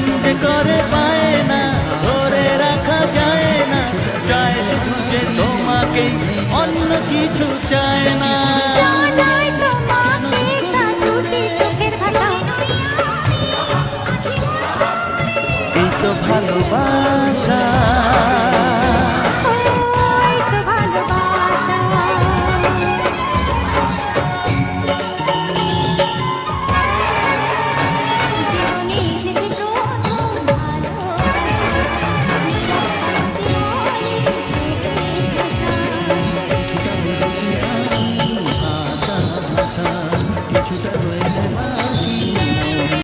মন যে করে পায় না, ধরে রাখা যায় না, চায় শুধু যে তোমাকে, অন্য কিছু চায় না। জানাই তোমাকে তা দুটি চোখের ভাষা। এই তো ভালোবাসা।